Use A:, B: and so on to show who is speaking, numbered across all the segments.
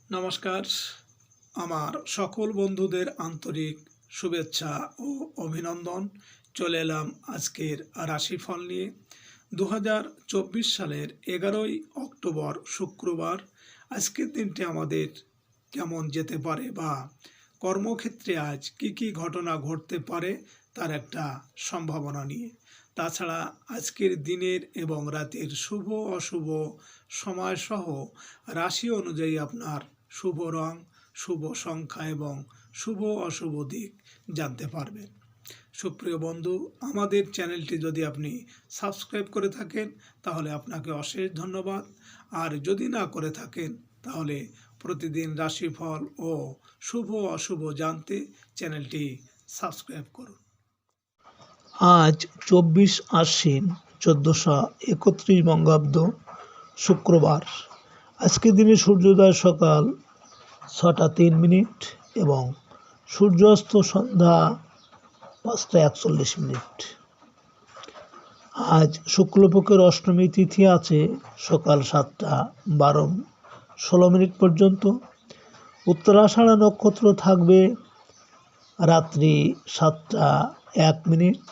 A: নমস্কার। আমার সকল বন্ধুদের আন্তরিক শুভেচ্ছা ও অভিনন্দন। চলে এলাম আজকের রাশিফল নিয়ে। 2024 সালের 11ই অক্টোবর শুক্রবার। আজকের দিনটি আমাদের কেমন যেতে পারে বা কর্মক্ষেত্রে আজ কি ঘটনা ঘটতে পারে তার একটা সম্ভাবনা নিয়ে। তাছাড়া আজকের দিনের এবং রাতের শুভ অশুভ সময়সহ রাশি অনুযায়ী আপনার শুভ রং, শুভ সংখ্যা এবং শুভ অশুভ দিক জানতে পারবেন। সুপ্রিয় বন্ধু, আমাদের চ্যানেলটি যদি আপনি সাবস্ক্রাইব করে থাকেন তাহলে আপনাকে অশেষ ধন্যবাদ। আর যদি না করে থাকেন তাহলে প্রতিদিন রাশিফল ও শুভ অশুভ জানতে চ্যানেলটি সাবস্ক্রাইব করুন।
B: আজ 24 আশ্বিন 1431 বঙ্গাব্দ শুক্রবার। আজকের দিনে সূর্যোদয় সকাল 6টা 3 মিনিট এবং সূর্যাস্ত সন্ধ্যা 5টা 41 মিনিট। আজ শুক্লপক্ষের অষ্টমী তিথি আছে সকাল 7টা 16 মিনিট পর্যন্ত। উত্তরাষাঢ়া নক্ষত্র থাকবে রাত্রি 7টা 1 মিনিট।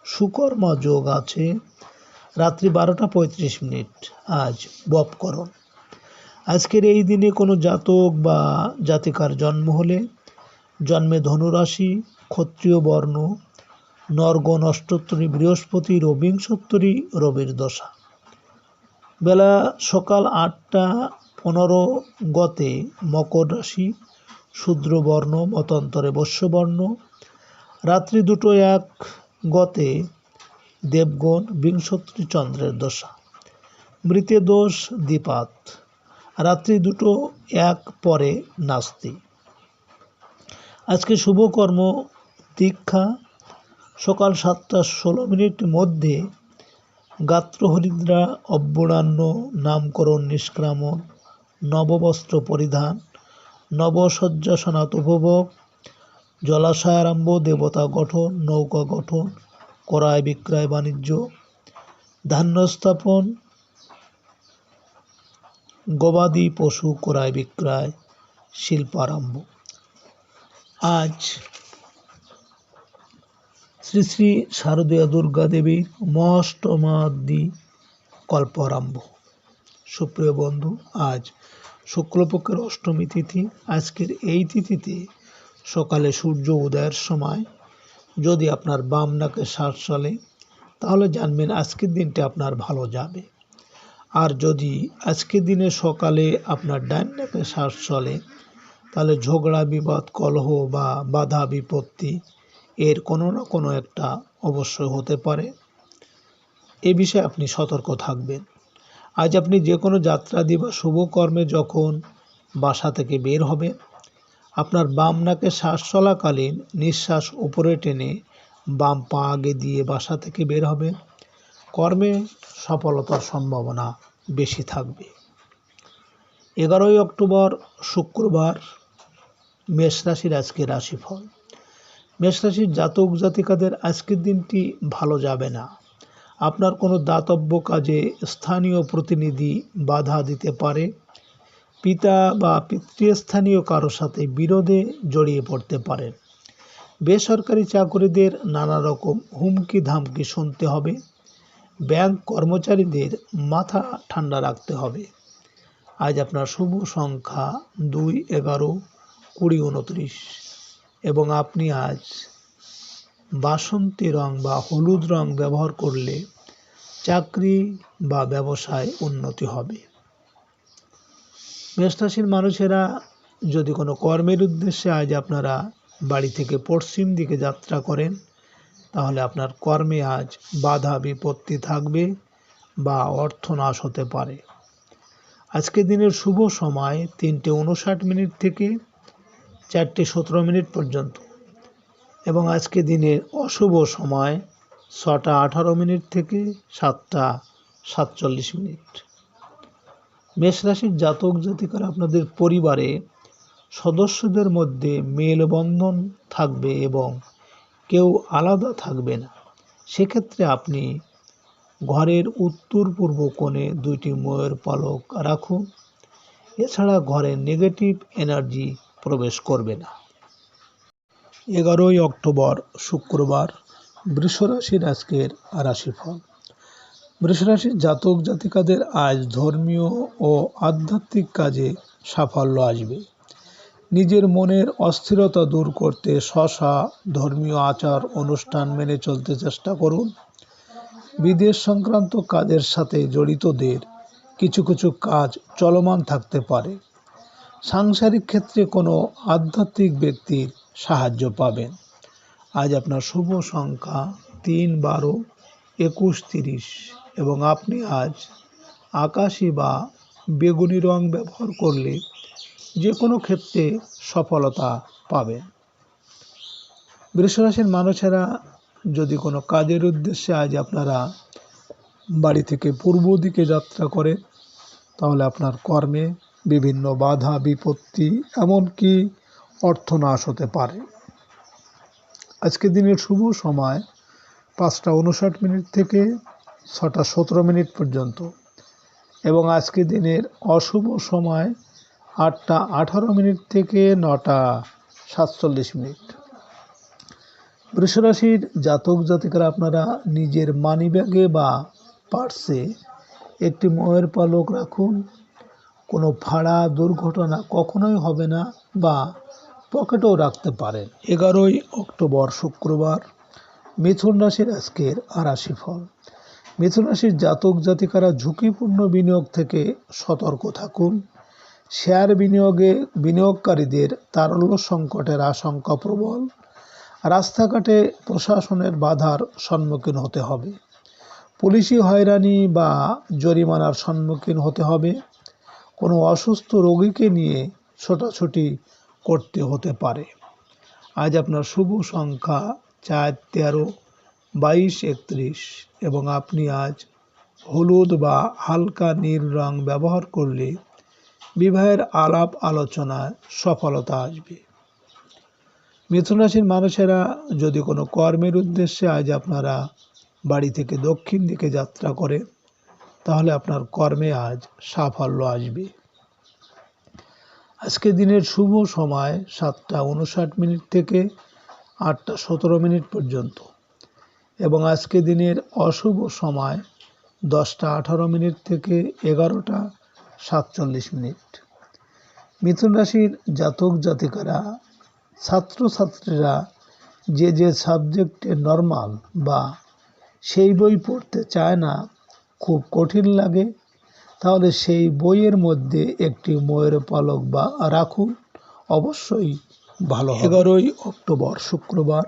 B: সুকর্মা যোগ আছে রাত্রি 12টা 35 মিনিট। আজ বপকরণ। আজকের এই দিনে কোনো জাতক বা জাতিকার জন্ম হলে জন্মে ধনুরাশি, ক্ষত্রিয় বর্ণ, নরগণ অষ্টোত্তরী বৃহস্পতির ও বিংশোত্তরী রবির দশা। বেলা সকাল 8টা 15 গতে মকর রাশি, শূদ্রবর্ণ মতান্তরে বৈশ্যবর্ণ। রাত্রি 2:01 গতে দেবগণ বিংশোত্তরী চন্দ্রের দশা। মৃতে দোষ দ্বিপাত। রাত্রি 2:01 পরে নাস্তি। আজকে শুভকর্ম দীক্ষা সকাল 7টা 16 মিনিট মধ্যে গাত্রহরিদ্রা, অব্যূঢ়ান্ন, নামকরণ, নিষ্ক্রামণ, নববস্ত্র পরিধান, নবশয্যাসনাত উপভোগ, জলাশয় আরম্ভ, দেবতা গঠন, নৌকা গঠন, ক্রয় বিক্রয় বাণিজ্য, ধান্য স্থাপন, গবাদি পশু ক্রয় বিক্রয়, শিল্প আরম্ভ। আজ শ্রী শ্রী শারদীয়া দুর্গা দেবীর মহাষ্টমাদি কল্প আরম্ভ। সুপ্রিয় বন্ধু, আজ শুক্লপক্ষের অষ্টমী তিথি। আজকের এই তিথিতে সকালে সূর্য উদয়ের সময় যদি আপনার বাম নাকে শ্বাস চলে তাহলে জানবেন আজকের দিনটা আপনার ভালো যাবে। আর যদি আজকের দিনে সকালে আপনার ডান নাকে শ্বাস চলে তাহলে ঝগড়া, বিবাদ, কলহ বা বাধা বিপত্তি এর কোনো না কোনো একটা অবশ্যই হতে পারে। এ বিষয়ে আপনি সতর্ক থাকবেন। আজ আপনি যে কোনো যাত্রাদি বা শুভকর্মে যখন বাসা থেকে বের হবেন, আপনার বাম নাকে শ্বাস চলাকালীন নিঃশ্বাস উপরে টেনে বাম পা আগে দিয়ে বাসা থেকে বের হবেন। কর্মে সফলতার সম্ভাবনা বেশি থাকবে। 11ই অক্টোবর শুক্রবার। মেষ রাশির আজকে রাশিফল। মেষ রাশির জাতক জাতিকাদের আজকের দিনটি ভালো যাবে না। আপনার কোনো দাতব্য কাজে স্থানীয় প্রতিনিধি বাধা দিতে পারে। পিতা বা পিতৃস্থানীয় কারো সাথে বিরোধে জড়িয়ে পড়তে পারেন। বেসরকারি চাকরিদের নানা রকম হুমকি ধামকি শুনতে হবে। ব্যাংক কর্মচারীদের মাথা ঠান্ডা রাখতে হবে। আজ আপনার শুভ সংখ্যা 2, 11, 20, 29 এবং আপনি আজ বাসন্তী রং বা হলুদ রং ব্যবহার করলে চাকরি বা ব্যবসায় উন্নতি হবে। মেষ রাশির মানুষেরা যদি কোনো কর্মের উদ্দেশ্যে আজ আপনারা বাড়ি থেকে পশ্চিম দিকে যাত্রা করেন তাহলে আপনার কর্মে আজ বাধা বিপত্তি থাকবে বা অর্থনাশ হতে পারে। আজকের দিনের শুভ সময় 3:59 মিনিট থেকে 4:17 মিনিট পর্যন্ত এবং আজকে দিনের অশুভ সময় 6টা 18 মিনিট থেকে 7টা 47 মিনিট। মেষ রাশির জাতক জাতিকারা আপনাদের পরিবারে সদস্যদের মধ্যে মেলবন্ধন থাকবে এবং কেউ আলাদা থাকবে না। সেক্ষেত্রে আপনি ঘরের উত্তর পূর্ব কোণে 2টি ময়ূর পালক রাখুন এছাড়া ঘরে নেগেটিভ এনার্জি প্রবেশ করবে না। 11ই অক্টোবর শুক্রবার বৃষরাশির আজকের রাশিফল। বৃষরাশির জাতক জাতিকাদের আজ ধর্মীয় ও আধ্যাত্মিক কাজে সাফল্য আসবে। নিজের মনের অস্থিরতা দূর করতে ধর্মীয় আচার অনুষ্ঠান মেনে চলতে চেষ্টা করুন। বিদেশ সংক্রান্ত কাজের সাথে জড়িতদের কিছু কিছু কাজ চলমান থাকতে পারে। সাংসারিক ক্ষেত্রে কোনো আধ্যাত্মিক ব্যক্তির সাহায্য পাবেন। আজ আপনার শুভ সংখ্যা 3, 12, 21, 30 এবং আপনি আজ আকাশি বা বেগুনি রং ব্যবহার করলে যে কোনো ক্ষেত্রে সফলতা পাবেন। বৃষরাশির মানুষেরা যদি কোনো কাজের উদ্দেশ্যে আজ আপনারা বাড়ি থেকে পূর্ব দিকে যাত্রা করেন, তাহলে আপনার কর্মে বিভিন্ন বাধা বিপত্তি এমনকি অর্থনাশ হতে পারে। আজকের দিনের শুভ সময় 5টা 59 থেকে 6টা 17 পর্যন্ত এবং আজকের দিনের অশুভ সময় 8টা 18 থেকে 9টা 47। বৃষরাশির জাতক জাতিকারা আপনারা নিজের মানিব্যাগে বা পার্সে একটি ময়ের পালক রাখুন। কোনো ভাড়া দুর্ঘটনা কখনোই হবে না বা পকেটেও রাখতে পারেন। 11ই অক্টোবর শুক্রবার মিথুন রাশির আজকের রাশিফল। মিথুন রাশির জাতক জাতিকারা ঝুঁকিপূর্ণ বিনিয়োগ থেকে সতর্ক থাকুন। শেয়ার বিনিয়োগকারীদের তারল্য সংকটের আশঙ্কা প্রবল। রাস্তাঘাটে প্রশাসনের বাধার সম্মুখীন হতে হবে। পুলিশি হয়রানি বা জরিমানার সম্মুখীন হতে হবে। কোনো অসুস্থ রোগীকে নিয়ে ছোটাছুটি করতে হতে পারে। আজ আপনার শুভ সংখ্যা 4, 13, 22, 31 এবং আপনি আজ হলুদ বা হালকা নীল রং ব্যবহার করলে বিবাহের আলাপ আলোচনায় সফলতা আসবে। মিথুন রাশির মানুষেরা যদি কোনো কর্মের উদ্দেশ্যে আজ আপনারা বাড়ি থেকে দক্ষিণ দিকে যাত্রা করে, তাহলে আপনার কর্মে আজ সাফল্য আসবে। আজকে দিনের শুভ সময় 7টা 59 থেকে 8টা 17 পর্যন্ত এবং আজকে দিনের অশুভ সময় 10টা 18 থেকে 11টা 47। মিথুন রাশির জাতক জাতিকারা ছাত্রছাত্রীরা যে সাবজেক্টে নর্মাল বা সেই বই পড়তে চায় না, খুব কঠিন লাগে, তাহলে সেই বইয়ের মধ্যে একটি ময়ের পালক বা রাখুন, অবশ্যই ভালো হবে। 11ই অক্টোবর শুক্রবার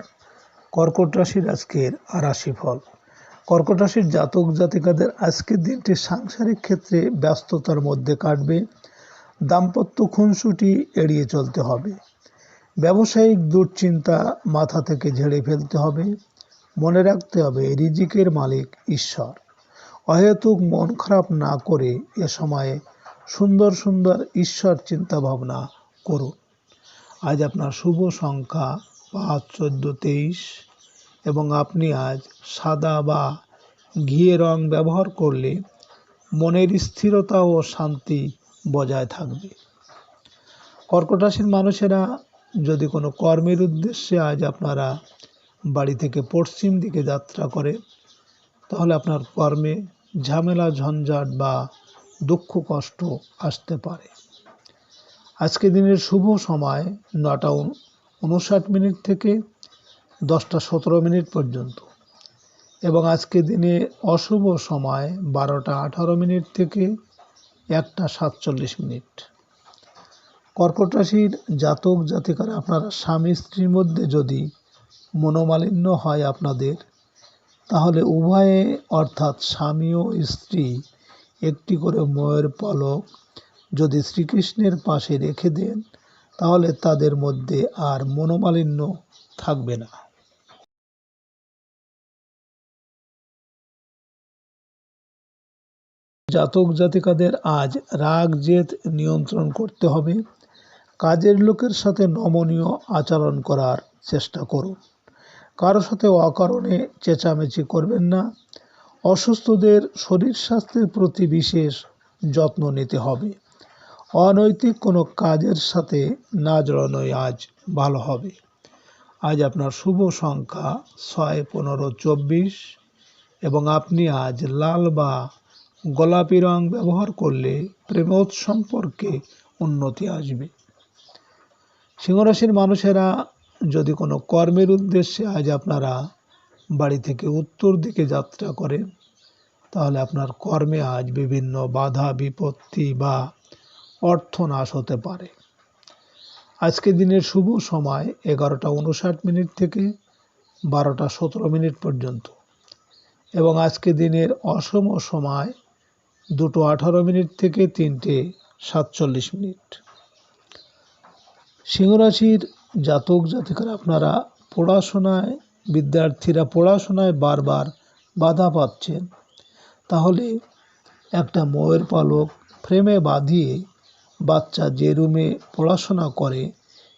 B: কর্কট রাশির আজকের রাশিফল। কর্কট রাশির জাতক জাতিকাদের আজকের দিনটি সাংসারিক ক্ষেত্রে ব্যস্ততার মধ্যে কাটবে। দাম্পত্য খুনসুটি এড়িয়ে চলতে হবে। ব্যবসায়িক দুশ্চিন্তা মাথা থেকে ঝেড়ে ফেলতে হবে। মনে রাখতে হবে রিজিকের মালিক ঈশ্বর। অহেতুক মন খারাপ না করে এ সময়ে সুন্দর সুন্দর ঈশ্বর চিন্তা ভাবনা করুন। আজ আপনার শুভ সংখ্যা 5, 14, 23 এবং আপনি আজ সাদা বা ঘিয়ে রং ব্যবহার করলে মনের স্থিরতা ও শান্তি বজায় থাকবে। কর্কট রাশির মানুষেরা যদি কোনো কর্মের উদ্দেশ্যে আজ আপনারা বাড়ি থেকে পশ্চিম দিকে যাত্রা করে, তাহলে আপনার কর্মে ঝামেলা ঝঞ্ঝাট বা দুঃখ কষ্ট আসতে পারে। আজকে দিনের শুভ সময় 9টা 59 থেকে 10টা 17 পর্যন্ত এবং আজকে দিনে অশুভ সময় 12টা 18 থেকে 1টা 47। কর্কট রাশির জাতক জাতিকারা আপনারা স্বামী স্ত্রীর মধ্যে যদি মনোমালিন্য হয় আপনাদের, তাহলে উভয়ে অর্থাৎ স্বামী ও স্ত্রী একটি করে ময়ের পালক যদি শ্রীকৃষ্ণের পাশে রেখে দেন, তাহলে তাদের মধ্যে আর মনোমালিন্য থাকবে না। জাতক জাতিকাদের আজ রাগ জেদ নিয়ন্ত্রণ করতে হবে। কাজের লোকের সাথে নমনীয় আচরণ করার চেষ্টা করুন। কারো সাথে অকারণে চেঁচামেচি করবেন না। অসুস্থদের শরীর স্বাস্থ্যের প্রতি বিশেষ যত্ন নিতে হবে। অনৈতিক কোনো কাজের সাথে না জড়ানোই আজ ভালো হবে। আজ আপনার শুভ সংখ্যা 6, 15, 24 এবং আপনি আজ লাল বা গোলাপি রং ব্যবহার করলে প্রেমোৎ সম্পর্কে উন্নতি আসবে। সিংহরাশির মানুষেরা যদি কোনো কর্মের উদ্দেশ্যে আজ আপনারা বাড়ি থেকে উত্তর দিকে যাত্রা করেন, তাহলে আপনার কর্মে আজ বিভিন্ন বাধা বিপত্তি বা অর্থনাশ হতে পারে। আজকে দিনের শুভ সময় 11:59 থেকে 12:17 পর্যন্ত এবং আজকে দিনের অশুভ সময় 2:18 থেকে 3:47। সিংহরাশির জাতক জাতিকারা আপনারা বিদ্যার্থীরা পড়াশোনায় বারবার বাধা পাচ্ছেন, তাহলে একটা ময়ের পালক ফ্রেমে বাঁধিয়ে বাচ্চা যে রুমে পড়াশোনা করে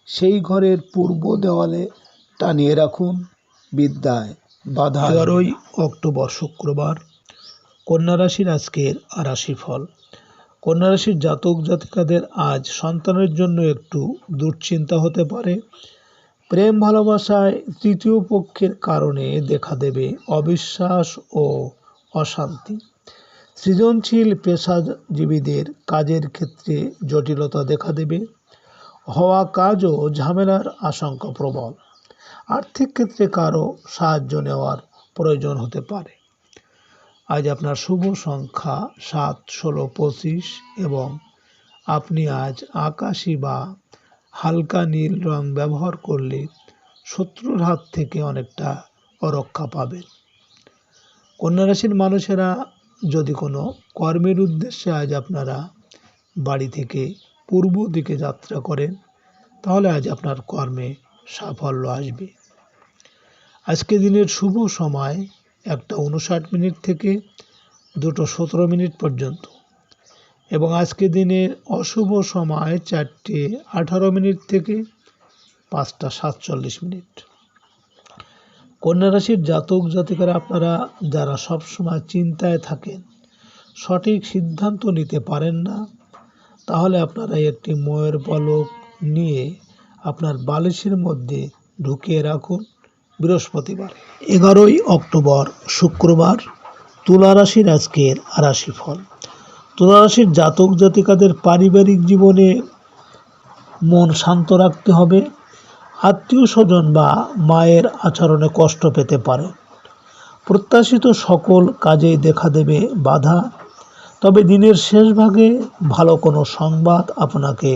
B: সেই ঘরের পূর্ব দেওয়ালে টানিয়ে রাখুন, বিদ্যায় বাধা। 11 অক্টোবর শুক্রবার, কন্যা রাশির আজকের রাশিফল। কন্যা রাশির জাতক জাতিকাদের আজ সন্তানের জন্য একটু দুশ্চিন্তা হতে পারে। প্রেম ভালোবাসায় তৃতীয় পক্ষের কারণে দেখা দেবে অবিশ্বাস ও অশান্তি। সৃজনশীল পেশাজীবীদের কাজের ক্ষেত্রে জটিলতা দেখা দেবে। হওয়া কাজও ঝামেলার আশঙ্কা প্রবল। আর্থিক ক্ষেত্রে কারো সাহায্য নেওয়ার প্রয়োজন হতে পারে। আজ আপনার শুভ সংখ্যা 7, 16, 25 এবং আপনি আজ আকাশি বা হালকা নীল রং ব্যবহার করলে শত্রুর হাত থেকে অনেকটা রক্ষা পাবেন। কন্যা রাশির মানুষেরা যদি কোনো কর্মের উদ্দেশ্যে আজ আপনারা বাড়ি থেকে পূর্ব দিকে যাত্রা করেন, তাহলে আজ আপনার কর্মে সাফল্য আসবে। আজকে দিনের শুভ সময় 1:59 থেকে 2:17 পর্যন্ত এবং আজকে দিনের অশুভ সময় 4:18 থেকে 5:47। কন্যা রাশির জাতক জাতিকারা আপনারা যারা সবসময় চিন্তায় থাকেন, সঠিক সিদ্ধান্ত নিতে পারেন না, তাহলে আপনারা একটি ময়ের পালক নিয়ে আপনার বালিশের মধ্যে ঢুকিয়ে রাখুন বৃহস্পতিবার। 11 অক্টোবর শুক্রবার, তুলা রাশির আজকের রাশিফল। তুলা রাশির জাতক জাতিকাদের পারিবারিক জীবনে মন শান্ত রাখতে হবে। আত্মীয় স্বজন বা মায়ের আচরণে কষ্ট পেতে পারে। প্রত্যাশিত সকল কাজেই দেখা দেবে বাধা, তবে দিনের শেষ ভাগে ভালো কোনো সংবাদ আপনাকে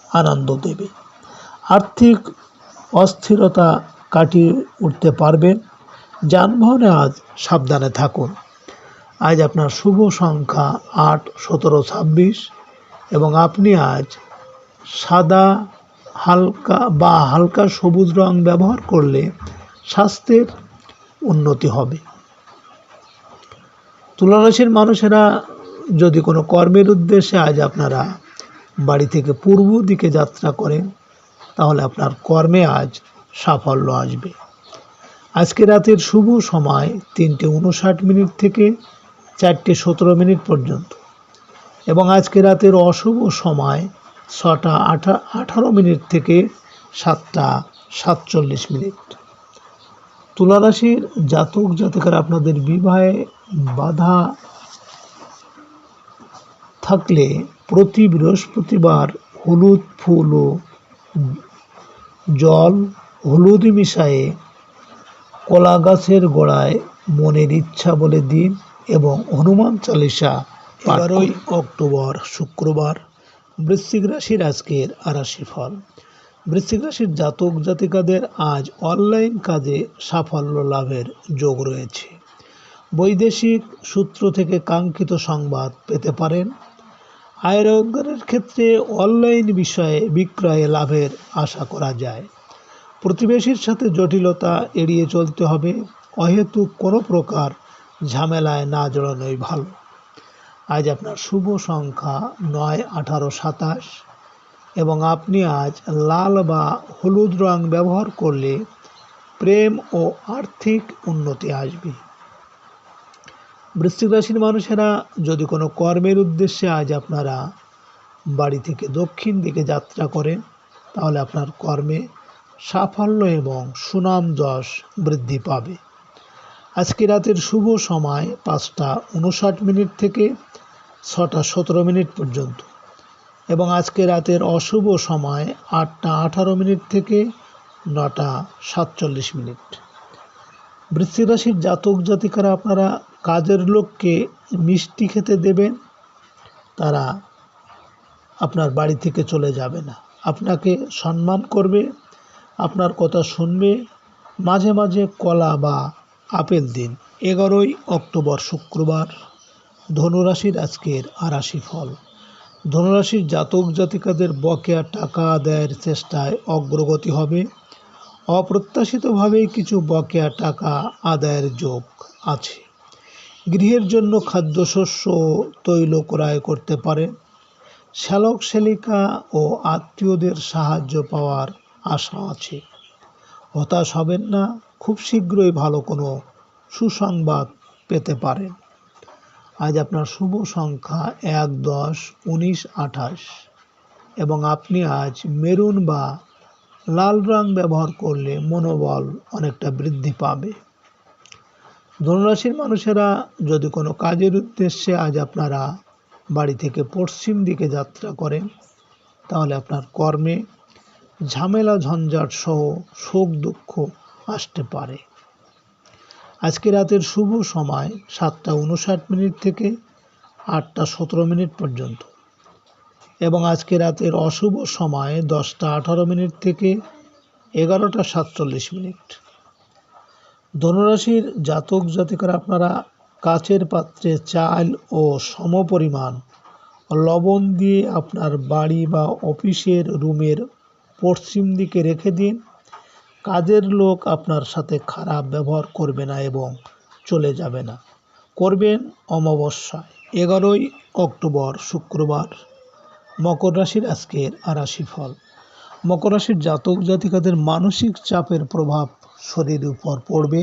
B: আনন্দ দেবে। আর্থিক অস্থিরতা কাটিয়ে উঠতে পারবেন। যানবাহনে আজ সাবধানে থাকুন। আজ আপনার শুভ সংখ্যা 8, 17, 26 এবং আপনি আজ সাদা হালকা সবুজ রং ব্যবহার করলে স্বাস্থ্যের উন্নতি হবে। তুলা রাশির মানুষেরা যদি কোনো কর্মের উদ্দেশ্যে আজ আপনারা বাড়ি থেকে পূর্ব দিকে যাত্রা করেন, তাহলে আপনার কর্মে আজ সাফল্য আসবে। আজকে রাতের শুভ সময় 3:59 থেকে 4:17 পর্যন্ত এবং আজকে রাতের অশুভ সময় 6:18 থেকে 7:47। তুলা রাশির জাতক জাতিকারা আপনাদের বিবাহে বাধা থাকলে প্রতি বৃহস্পতিবার হলুদ ফুল ও জল হলুদ মিশিয়ে কলা গাছের গোড়ায় মনের ইচ্ছা বলে দিন এবং হনুমান চালিসা। 11 অক্টোবর শুক্রবার, বৃশ্চিক রাশির আজকের রাশিফল। বৃশ্চিক রাশির জাতক জাতিকাদের আজ অনলাইন কাজে সাফল্য লাভের যোগ রয়েছে। বৈদেশিক সূত্র থেকে কাঙ্ক্ষিত সংবাদ পেতে পারেন। আয় রোজগারের ক্ষেত্রে অনলাইন বিষয়ে বিক্রয়ে লাভের আশা করা যায়। প্রতিবেশীর সাথে জটিলতা এড়িয়ে চলতে হবে। অহেতুক কোনো প্রকার ঝামেলায় না জড়ানোই ভালো। আজ আপনার শুভ সংখ্যা 9, 18, 27 এবং আপনি আজ লাল বা হলুদ রং ব্যবহার করলে প্রেম ও আর্থিক উন্নতি আসবে। বৃশ্চিক রাশির মানুষেরা যদি কোনো কর্মের উদ্দেশ্যে আজ আপনারা বাড়ি থেকে দক্ষিণ দিকে যাত্রা করেন, তাহলে আপনার কর্মে সাফল্য এবং সুনাম যশ বৃদ্ধি পাবে। আজকে রাতের শুভ সময় 5টা 59 থেকে 6টা 17 পর্যন্ত, এবং আজকে রাতের অশুভ সময় 8টা 18 থেকে 9টা 47। বৃশ্চিক রাশির জাতক জাতিকারা, আপনারা কাজের লোককে মিষ্টি খেতে দেবেন, তারা আপনার বাড়ি থেকে চলে যাবে না, আপনাকে সম্মান করবে, আপনার কথা শুনবে, মাঝে মাঝে কলা বা আপেল দিন। 11ই অক্টোবর শুক্রবার, ধনুরাশির আজকের রাশিফল। ধনুরাশির জাতক জাতিকাদের বকেয়া টাকা আদায়ের চেষ্টায় অগ্রগতি হবে। অপ্রত্যাশিতভাবেই কিছু বকেয়া টাকা আদায়ের যোগ আছে। গৃহের জন্য খাদ্যশস্য ও তৈল ক্রয় করতে পারেন। শ্যালক শ্যালিকা ও আত্মীয়দের সাহায্য পাওয়ার আশা আছে। হতাশ হবেন না, খুব শীঘ্রই ভালো কোনো সুসংবাদ পেতে পারেন। আজ আপনার শুভ সংখ্যা 1, 10, 19, 28, এবং আপনি আজ মেরুন বা লাল রং ব্যবহার করলে মনোবল অনেকটা বৃদ্ধি পাবে। ধনুরাশির মানুষেরা যদি কোনো কাজের উদ্দেশ্যে আজ আপনারা বাড়ি থেকে পশ্চিম দিকে যাত্রা করেন, তাহলে আপনার কর্মে ঝামেলা ঝঞ্ঝাট সহ শোক দুঃখ আসতে পারে। আজকে রাতের শুভ সময় 7টা 59 থেকে 8টা 17 পর্যন্ত, এবং আজকে রাতের অশুভ সময় 10টা 18 থেকে 11টা 47। ধনুরাশির জাতক জাতিকারা, আপনারা কাচের পাত্রে চাল ও সমপরিমাণ লবণ দিয়ে আপনার বাড়ি বা অফিসের রুমের পশ্চিম দিকে রেখে দিন। কাজের লোক আপনার সাথে খারাপ ব্যবহার করবে না এবং চলে যাবে না। করবেন অমাবস্যায়। 11ই অক্টোবর শুক্রবার, মকর রাশির আজকের রাশিফল। মকর রাশির জাতক জাতিকাদের মানসিক চাপের প্রভাব শরীরের উপর পড়বে।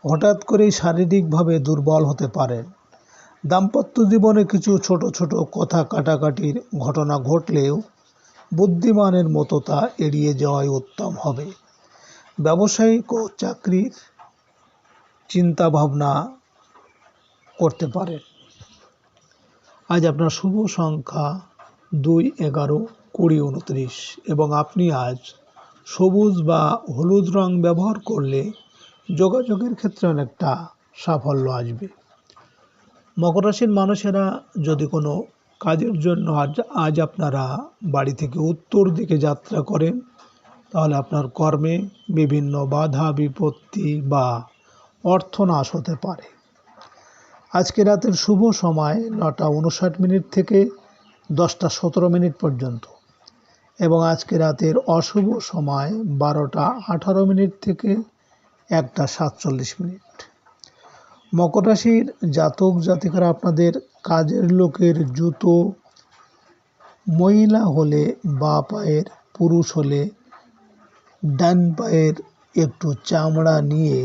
B: হঠাৎ করেই শারীরিকভাবে দুর্বল হতে পারেন। দাম্পত্য জীবনে কিছু ছোট ছোট কথা কাটাকাটির ঘটনা ঘটলেও বুদ্ধিমানের মতো তা এড়িয়ে যাওয়াই উত্তম হবে। ব্যবসায়িক ও চাকরির চিন্তা ভাবনা করতে পারেন। আজ আপনার শুভ সংখ্যা 2, 11, 20, 29, এবং আপনি আজ সবুজ বা হলুদ রং ব্যবহার করলে যোগাযোগের ক্ষেত্রে অনেকটা সাফল্য আসবে। মকর রাশির মানুষেরা যদি কোনো কাজের জন্য আজ আপনারা বাড়ি থেকে উত্তর দিকে যাত্রা করেন, তাহলে আপনার কর্মে বিভিন্ন বাধা বিপত্তি বা অর্থনাশ হতে পারে। আজকে রাতের শুভ সময় 9টা 59 থেকে 10টা 17 পর্যন্ত, এবং আজকে রাতের অশুভ সময় 12টা 18 থেকে 1টা 47। মকর রাশির জাতক জাতিকারা, আপনাদের কাজের লোকের জুতো মহিলা হলে বা পায়ের, পুরুষ হলে ডান পায়ের একটু চামড়া নিয়ে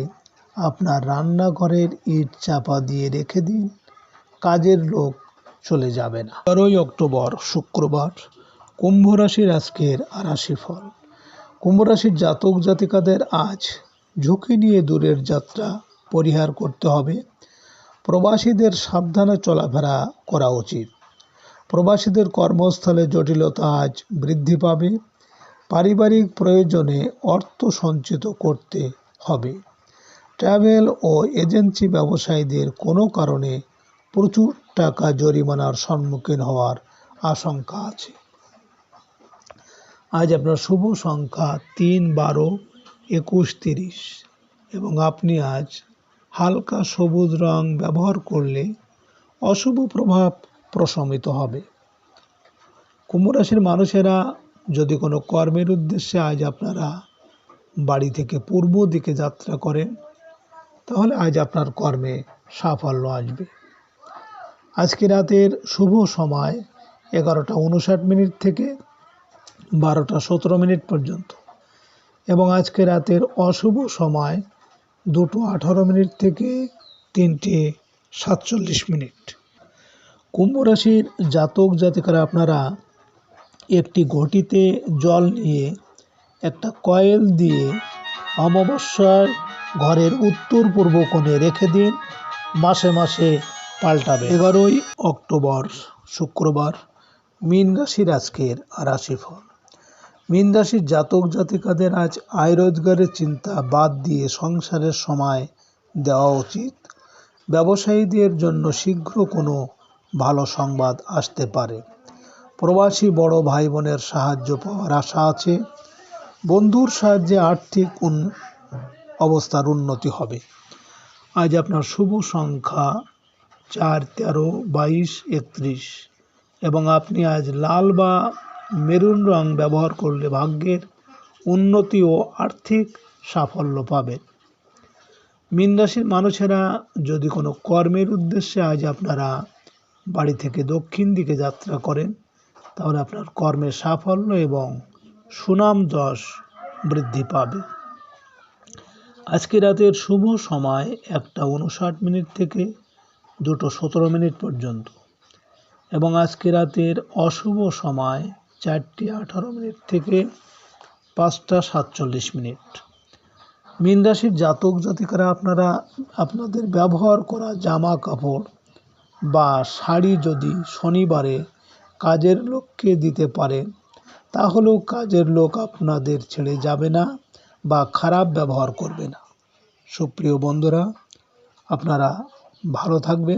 B: আপনার রান্নাঘরের ইট চাপা দিয়ে রেখে দিন, কাজের লোক চলে যাবে না। 11ই অক্টোবর শুক্রবার, কুম্ভ রাশির আজকের রাশিফল। কুম্ভ রাশির জাতক জাতিকাদের আজ ঝুঁকি নিয়ে দূরের যাত্রা পরিহার করতে হবে। প্রবাসীদের সাবধানে চলাফেরা করা উচিত। প্রবাসীদের কর্মস্থলে জটিলতা আজ বৃদ্ধি পাবে। পারিবারিক প্রয়োজনে অর্থ সঞ্চিত করতে হবে। ট্রাভেল ও এজেন্সি ব্যবসায়ীদের কোনো কারণে প্রচুর টাকা জরিমানার সম্মুখীন হওয়ার আশঙ্কা আছে। আজ আপনার শুভ সংখ্যা 3, 12, 21, 30, এবং আপনি আজ হালকা সবুজ রং ব্যবহার করলে অশুভ প্রভাব প্রশমিত হবে। কুম্ভ রাশির মানুষেরা যদি কোনো কর্মের উদ্দেশ্যে আজ আপনারা বাড়ি থেকে পূর্ব দিকে যাত্রা করেন, তাহলে আজ আপনার কর্মে সাফল্য আসবে। আজকে রাতের শুভ সময় 11টা 59 থেকে 12টা 17 পর্যন্ত, এবং আজকে রাতের অশুভ সময় 2টা 18 থেকে 3টে 47। কুম্ভ রাশির জাতক জাতিকারা, আপনারা একটি ঘটিতে জল নিয়ে একটা কয়েল দিয়ে অমাবস্যায় ঘরের উত্তর পূর্ব কোণে রেখে দিন। মাসে মাসে পাল্টাবে। 11ই অক্টোবর শুক্রবার মীন রাশির আজকের রাশিফল। মীন রাশির জাতক জাতিকাদের আজ আয় রোজগারের চিন্তা বাদ দিয়ে সংসারের সময় দেওয়া উচিত। ব্যবসায়ীদের জন্য শীঘ্র কোনো ভালো সংবাদ আসতে পারে। প্রবাসী বড় ভাই বোনের সাহায্য পাওয়ার আশা আছে। বন্ধুর সাহায্যে আর্থিক অবস্থার উন্নতি হবে। আজ আপনার শুভ সংখ্যা 4, 13, 22, 31 এবং আপনি আজ লাল বা মেরুন রং ব্যবহার করলে ভাগ্যের উন্নতি ও আর্থিক সাফল্য পাবেন। মীন রাশির মানুষেরা যদি কোনো কর্মের উদ্দেশ্যে আজ আপনারা বাড়ি থেকে দক্ষিণ দিকে যাত্রা করেন, তাহলে আপনার কর্মের সাফল্য এবং সুনাম যশ বৃদ্ধি পাবে। আজকে রাতের শুভ সময় 1:59 থেকে 2:17 পর্যন্ত এবং আজকে রাতের অশুভ সময় 4:18 থেকে 5:47। মীন রাশির জাতক জাতিকারা আপনারা আপনাদের ব্যবহার করা জামা কাপড় বা শাড়ি যদি শনিবারে কাজের লোককে দিতে পারেন, তাহলেও কাজের লোক আপনাদের ছেড়ে যাবে না বা খারাপ ব্যবহার করবে না। সুপ্রিয় বন্ধুরা, আপনারা ভালো থাকবেন।